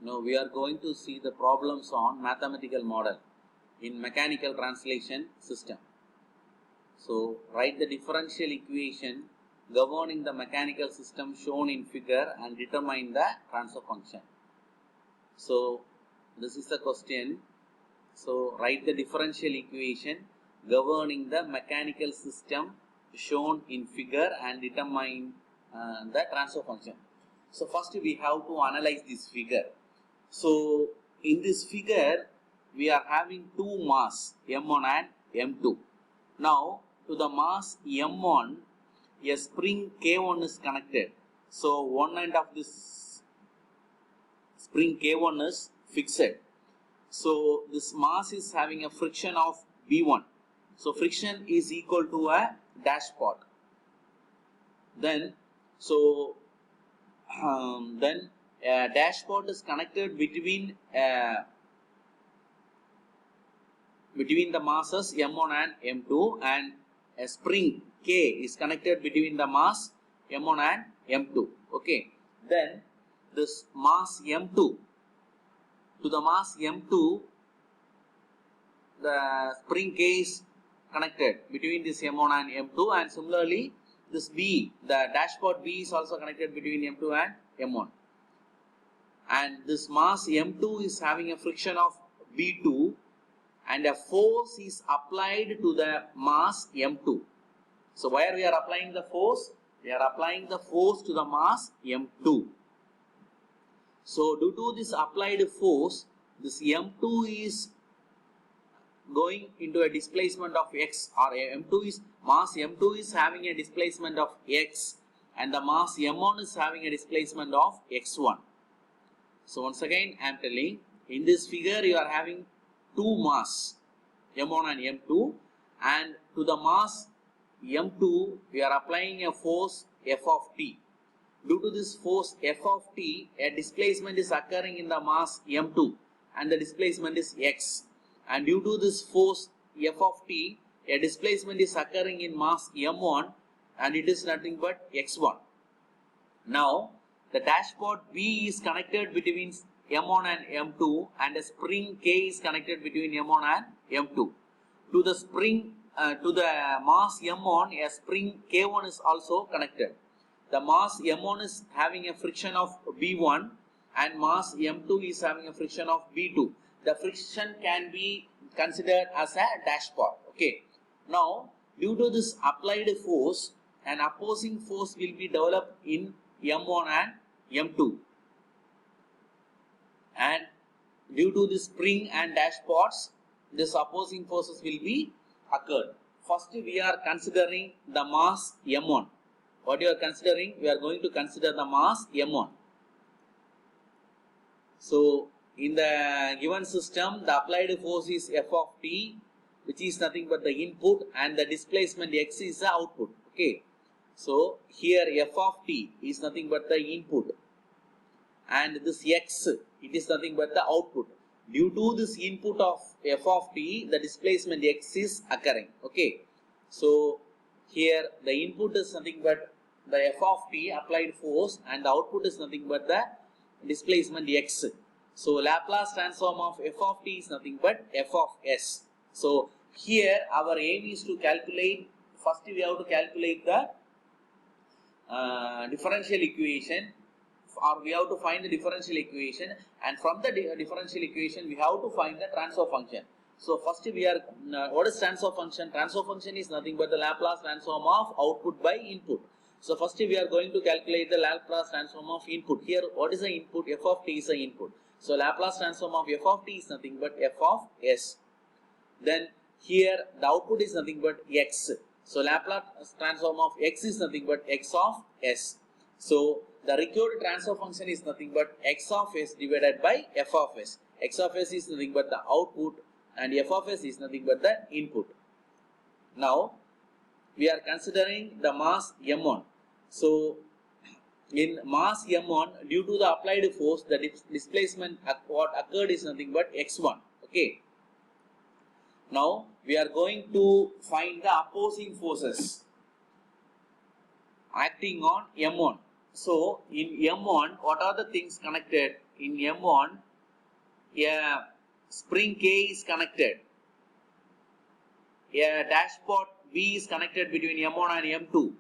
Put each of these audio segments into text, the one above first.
Now we are going to see the problems on mathematical model in mechanical translation system. So write the differential equation governing the mechanical system shown in figure and determine the transfer function. So this is the question. So write the differential equation governing the mechanical system shown in figure and determine the transfer function. So first we have to analyze this figure. So in this figure we are having two mass M1 and M2. Now to the mass M1 a spring K1 is connected. So one end of this spring K1 is fixed. So this mass is having a friction of B1. So friction is equal to a dashpot. Then a dashpot is connected between the masses M1 and M2, and a spring K is connected between the mass M1 and M2. Okay. Then this mass M2, to the mass M2, the spring K is connected between this M1 and M2, and similarly this B, the dashpot B is also connected between M2 and M1. And this mass M2 is having a friction of B2, and a force is applied to the mass M2. So where we are applying the force? We are applying the force to the mass M2. So due to this applied force, this M2 is going into a displacement of x, or mass M2 is having a displacement of x, and the mass M1 is having a displacement of x1. So once again I am telling, in this figure you are having two mass M1 and M2, and to the mass M2 we are applying a force F of t. Due to this force F of t, a displacement is occurring in the mass M2, and the displacement is x. And due to this force F of t, a displacement is occurring in mass M1, and it is nothing but x1. Now the dashpot B is connected between M1 and M2, and a spring K is connected between M1 and M2. To the mass M1, a spring K1 is also connected. The mass M1 is having a friction of B1, and mass M2 is having a friction of B2. The friction can be considered as a dashpot. Okay. Now, due to this applied force, an opposing force will be developed in M1 and M2. And due to the spring and dashpots, this opposing forces will be occurred. First, we are considering the mass M1. What you are considering? We are going to consider the mass M1. So in the given system, the applied force is F of t, which is nothing but the input, and the displacement x is the output. Okay. So here F of t is nothing but the input, and this x, it is nothing but the output. Due to this input of F of t, the displacement x is occurring. Okay. So here the input is nothing but the F of t applied force, and the output is nothing but the displacement x. So Laplace transform of F of t is nothing but F of s. So here our aim is to calculate, first we have to calculate the differential equation, or we have to find the differential equation, and from the differential equation we have to find the transfer function. So first we are, what is transfer function? Transfer function is nothing but the Laplace transform of output by input. So first we are going to calculate the Laplace transform of input. Here what is the input? F of t is the input. So Laplace transform of F of t is nothing but F of s. Then here the output is nothing but x. So Laplace transform of x is nothing but x of s. So the required transfer function is nothing but x of s divided by f of s. X of s is nothing but the output, and f of s is nothing but the input. Now we are considering the mass M1. So in mass M1, due to the applied force, the displacement what occurred is nothing but x1. Okay. Now we are going to find the opposing forces acting on M1. So in M1, what are the things connected? in M1, a spring K is connected. A dashpot V is connected between M1 and M2,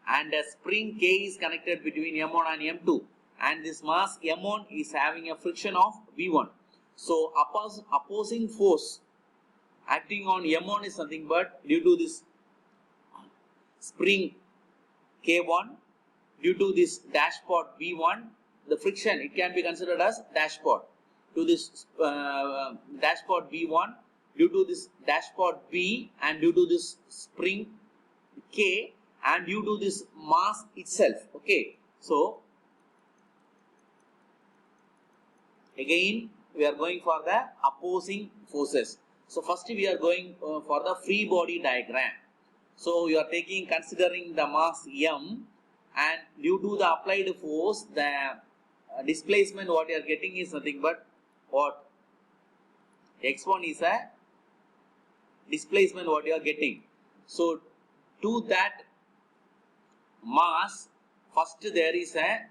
and a spring K is connected between M1 and M2, and this mass M1 is having a friction of V1. So opposing force acting on M1 is nothing but due to this spring K1, due to this dashpot V1, the friction, it can be considered as dashpot. To this dashpot V1, due to this dashpot V, and due to this spring K, and due to this mass itself. Okay, so again we are going for the opposing forces. So first we are going for the free body diagram. So you are considering the mass M, and due to the applied force, the displacement what you are getting is nothing but what? X1 is a displacement what you are getting. So to that mass, first there is a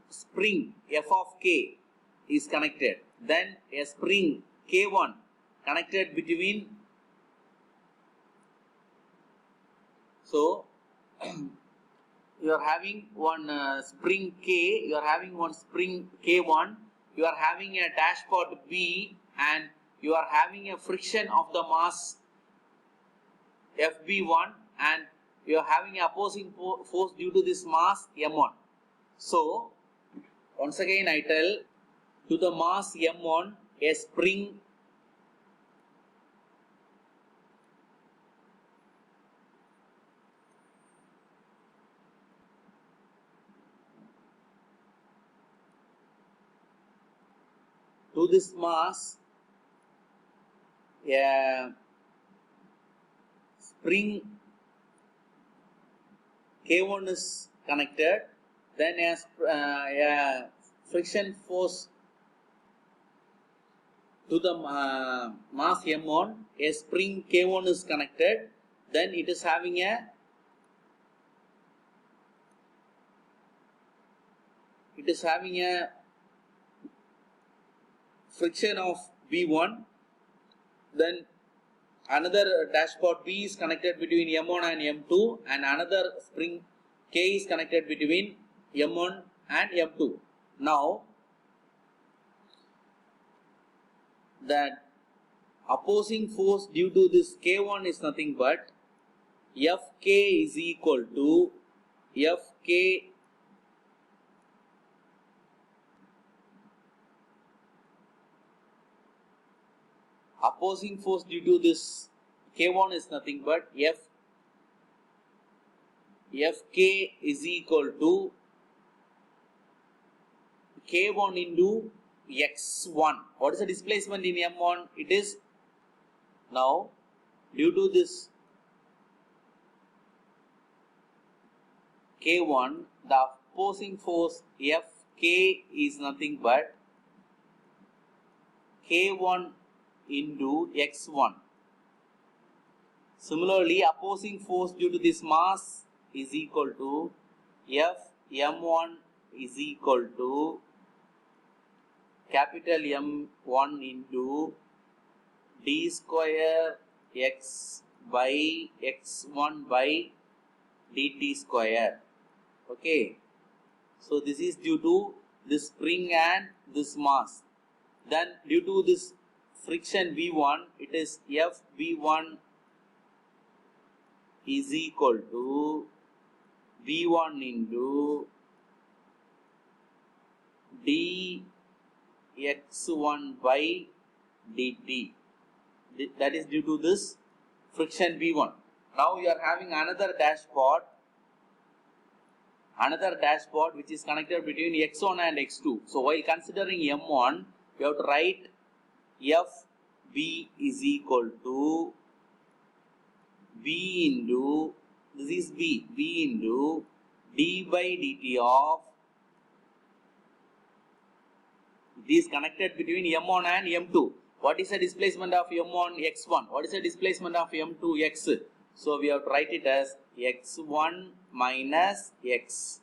spring F of K is connected. Then a spring K1 connected between. So you are having one spring K, you are having one spring K1, you are having a dashpot B, and you are having a friction of the mass FB1, and you are having an opposing force due to this mass M1. So once again I tell, to the mass M1, a spring to this mass, a spring K1 is connected, then a friction force to the mass M1, a spring K1 is connected, then it is having a friction of V1, then another dashpot B is connected between M1 and M2, and another spring K is connected between M1 and M2. Now that opposing force due to this K1 is nothing but Fk is equal to Fk opposing force due to this K1 is nothing but Fk is equal to K1 into X1. What is the displacement in M1? It is, now due to this K1, the opposing force Fk is nothing but K1 into X1. Similarly, opposing force due to this mass is equal to Fm1 is equal to capital M1 into d square x by x1 by dt square. Okay, so this is due to this spring and this mass. Then due to this friction V1, it is Fv1 is equal to V1 into dx1 by dt. That is due to this friction V1. Now you are having another dashpot which is connected between x1 and x2. So while considering M1, you have to write Fb is equal to V into, this is V into d by dt of, it is connected between M1 and M2. What is the displacement of M1 x1? What is the displacement of M2 x? So we have to write it as x1 minus x.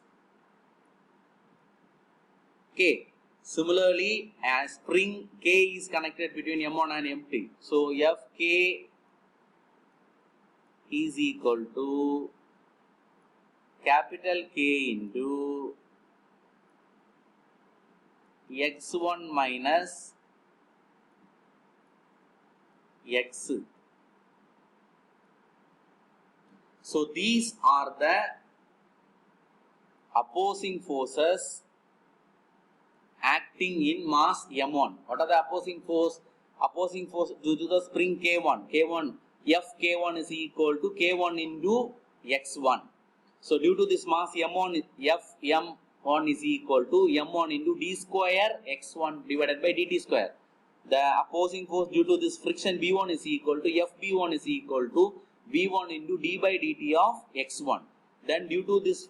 Okay. Similarly, as spring K is connected between M1 and M2. So Fk is equal to capital K into x1 minus x. So these are the opposing forces acting in mass M1. What are the opposing force? Opposing force due to the spring K1. Fk1 is equal to K1 into x1. So due to this mass M1, Fm1 is equal to M1 into d square x1 divided by dt square. The opposing force due to this friction B1 is equal to Fb1 is equal to V1 into d by dt of x1. Then due to this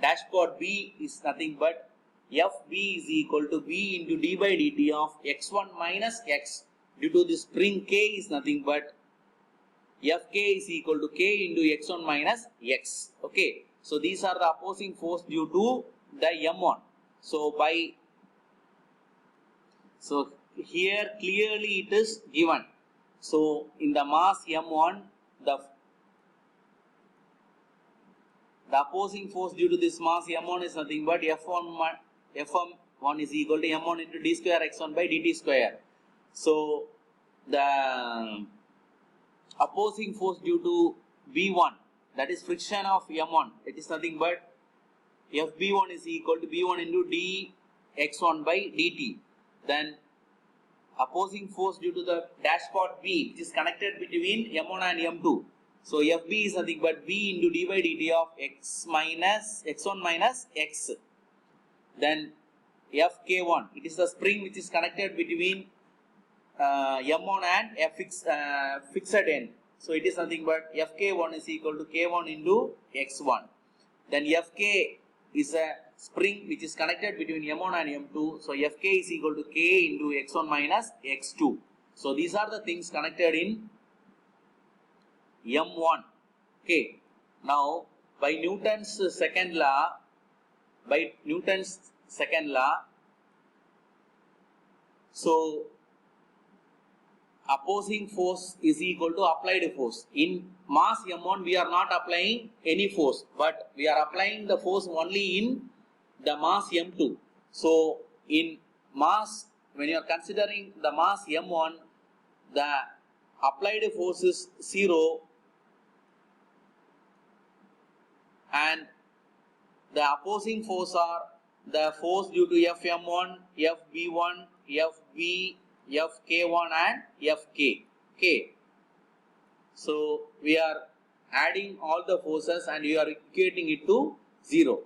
dashpot B is nothing but Fb is equal to V into d by dt of x1 minus x. Due to this spring K is nothing but Fk is equal to K into x1 minus x. Okay. So these are the opposing force due to the M1. So here clearly it is given. So in the mass M1, the opposing force due to this mass M1 is nothing but Fm1 is equal to M1 into d square x1 by dt square. So the opposing force due to V1, that is friction of M1, it is nothing but Fb1 is equal to V1 into dx1 by dt. Then opposing force due to the dashpot B, which is connected between M1 and M2. So Fb is nothing but V into d by dt of x1 minus x. Then Fk1, it is the spring which is connected between M1 and fixed end. So it is nothing but Fk1 is equal to K1 into x1. Then Fk is a spring which is connected between M1 and M2. So Fk is equal to K into x1 minus x2. So these are the things connected in M1. Okay. Now by Newton's second law, so opposing force is equal to applied force. In mass M1 we are not applying any force, but we are applying the force only in the mass M2. So in mass, when you are considering the mass M1, the applied force is 0 and the opposing force are the force due to Fm1, Fb1, Fb, Fk1 and Fk. Okay. So we are adding all the forces and we are equating it to 0.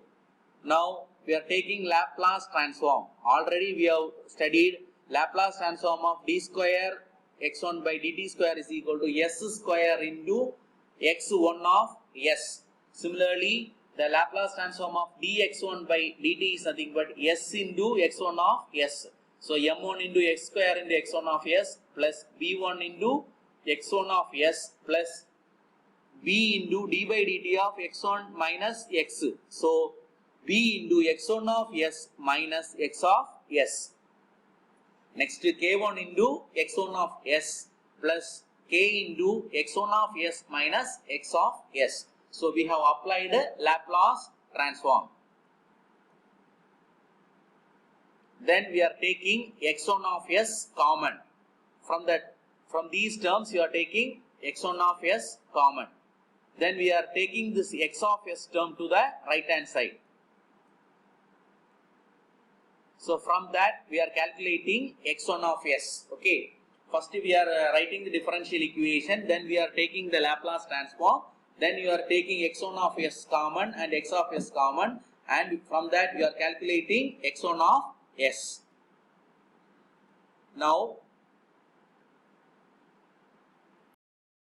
Now we are taking Laplace transform. Already we have studied Laplace transform of d square x1 by dt square is equal to s square into x1 of s. Similarly, the Laplace transform of dx1 by dt is nothing but s into x1 of s. So m1 into x square into x1 of s plus b1 into x1 of s plus b into d by dt of x1 minus x. So b into x1 of s minus x of s. Next k1 into x1 of s plus k into x1 of s minus x of s. So we have applied Laplace transform. Then we are taking x1 of s common. From these terms you are taking x1 of s common. Then we are taking this x of s term to the right hand side. So from that we are calculating x1 of s. Okay. First we are writing the differential equation. Then we are taking the Laplace transform. Then you are taking x1 of s common and x of s common. And from that we are calculating x1 of s. Now